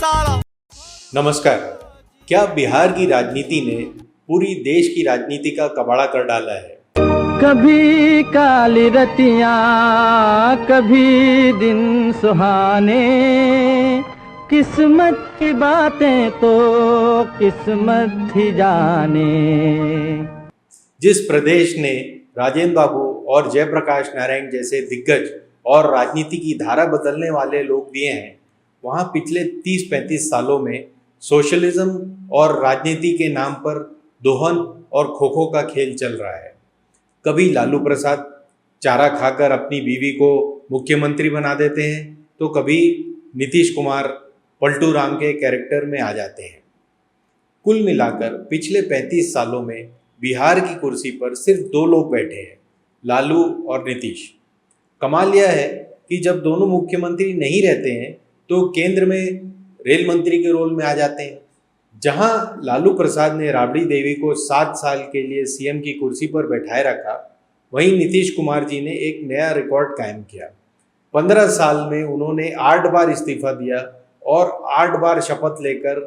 साला। नमस्कार। क्या बिहार की राजनीति ने पूरी देश की राजनीति का कबाड़ा कर डाला है? कभी काली रतियां, कभी दिन सुहाने, किस्मत की बातें तो किस्मत ही जाने। जिस प्रदेश ने राजेंद्र बाबू और जयप्रकाश नारायण जैसे दिग्गज और राजनीति की धारा बदलने वाले लोग दिए हैं, वहाँ पिछले 30-35 सालों में सोशलिज्म और राजनीति के नाम पर दोहन और खो-खो का खेल चल रहा है। कभी लालू प्रसाद चारा खाकर अपनी बीवी को मुख्यमंत्री बना देते हैं, तो कभी नीतीश कुमार पलटू राम के कैरेक्टर में आ जाते हैं। कुल मिलाकर पिछले 35 सालों में बिहार की कुर्सी पर सिर्फ 2 लोग बैठे हैं, लालू और नीतीश। कमाल यह है कि जब दोनों मुख्यमंत्री नहीं रहते हैं तो केंद्र में रेल मंत्री के रोल में आ जाते हैं। जहां लालू प्रसाद ने राबड़ी देवी को 7 साल के लिए सीएम की कुर्सी पर बैठाए रखा, वहीं नीतीश कुमार जी ने एक नया रिकॉर्ड कायम किया। 15 साल में उन्होंने 8 बार इस्तीफा दिया और 8 बार शपथ लेकर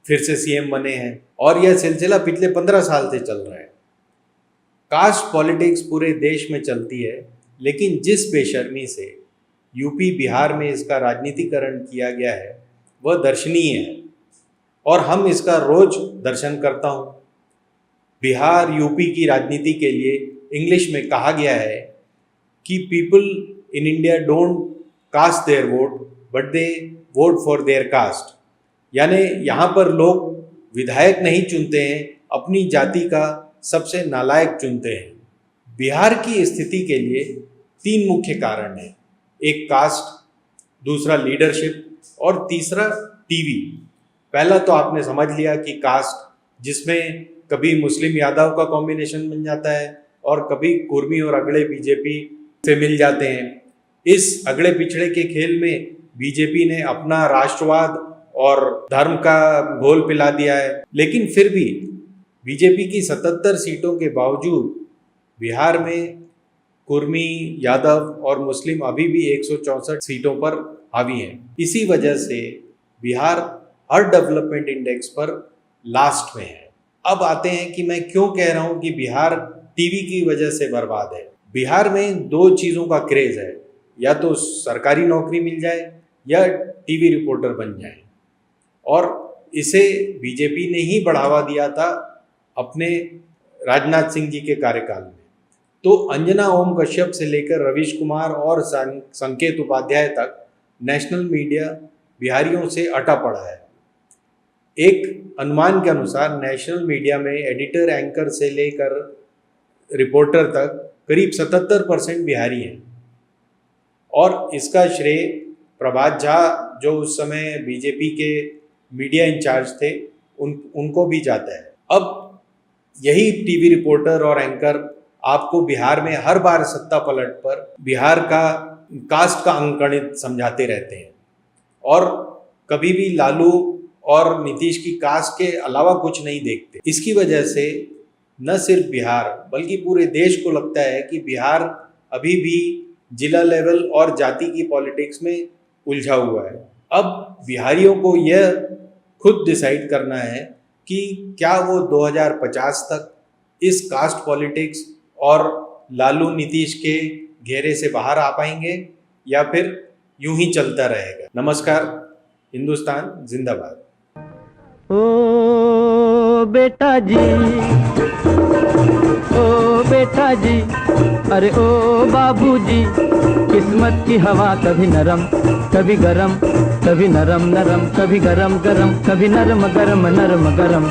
फिर से सीएम बने हैं, और यह सिलसिला पिछले 15 साल से चल रहा है। कास्ट पॉलिटिक्स पूरे देश में चलती है, लेकिन जिस बेशर्मी से यूपी बिहार में इसका राजनीतिकरण किया गया है वह दर्शनीय है, और हम इसका रोज दर्शन करता हूँ। बिहार यूपी की राजनीति के लिए इंग्लिश में कहा गया है कि people in India don't cast their vote but they vote for their caste. यानी यहाँ पर लोग विधायक नहीं चुनते हैं, अपनी जाति का सबसे नालायक चुनते हैं। बिहार की स्थिति के लिए 3 मुख्य कारण हैं। एक कास्ट, दूसरा लीडरशिप और तीसरा टीवी। पहला तो आपने समझ लिया कि कास्ट, जिसमें कभी मुस्लिम यादव का कॉम्बिनेशन बन जाता है और कभी कुर्मी और अगड़े बीजेपी से मिल जाते हैं। इस अगड़े पिछड़े के खेल में बीजेपी ने अपना राष्ट्रवाद और धर्म का घोल पिला दिया है, लेकिन फिर भी बीजेपी की 77 सीटों के बावजूद बिहार में कुर्मी, यादव और मुस्लिम अभी भी 164 सीटों पर हावी हैं। इसी वजह से बिहार हर डेवलपमेंट इंडेक्स पर लास्ट में है। अब आते हैं कि मैं क्यों कह रहा हूं कि बिहार टीवी की वजह से बर्बाद है। बिहार में 2 चीज़ों का क्रेज है, या तो सरकारी नौकरी मिल जाए या टीवी रिपोर्टर बन जाए, और इसे बीजेपी ने ही बढ़ावा दिया था अपने राजनाथ सिंह जी के कार्यकाल में। तो अंजना ओम कश्यप से लेकर रवीश कुमार और संकेत उपाध्याय तक नेशनल मीडिया बिहारियों से अटा पड़ा है। एक अनुमान के अनुसार नेशनल मीडिया में एडिटर, एंकर से लेकर रिपोर्टर तक करीब 77% बिहारी हैं, और इसका श्रेय प्रभात झा, जो उस समय बीजेपी के मीडिया इंचार्ज थे, उनको भी जाता है। अब यही टीवी रिपोर्टर और एंकर आपको बिहार में हर बार सत्ता पलट पर बिहार का कास्ट का अंकगणित समझाते रहते हैं, और कभी भी लालू और नीतीश की कास्ट के अलावा कुछ नहीं देखते। इसकी वजह से न सिर्फ बिहार बल्कि पूरे देश को लगता है कि बिहार अभी भी जिला लेवल और जाति की पॉलिटिक्स में उलझा हुआ है। अब बिहारियों को यह खुद डिसाइड करना है कि क्या वो 2050 तक इस कास्ट पॉलिटिक्स और लालू नीतीश के घेरे से बाहर आ पाएंगे, या फिर यूं ही चलता रहेगा। नमस्कार। हिंदुस्तान जिंदाबाद। ओ बेटा जी, अरे ओ बाबूजी, किस्मत की हवा कभी नरम कभी गरम, कभी नरम नरम कभी गरम गरम, कभी नरम गरम नरम गरम।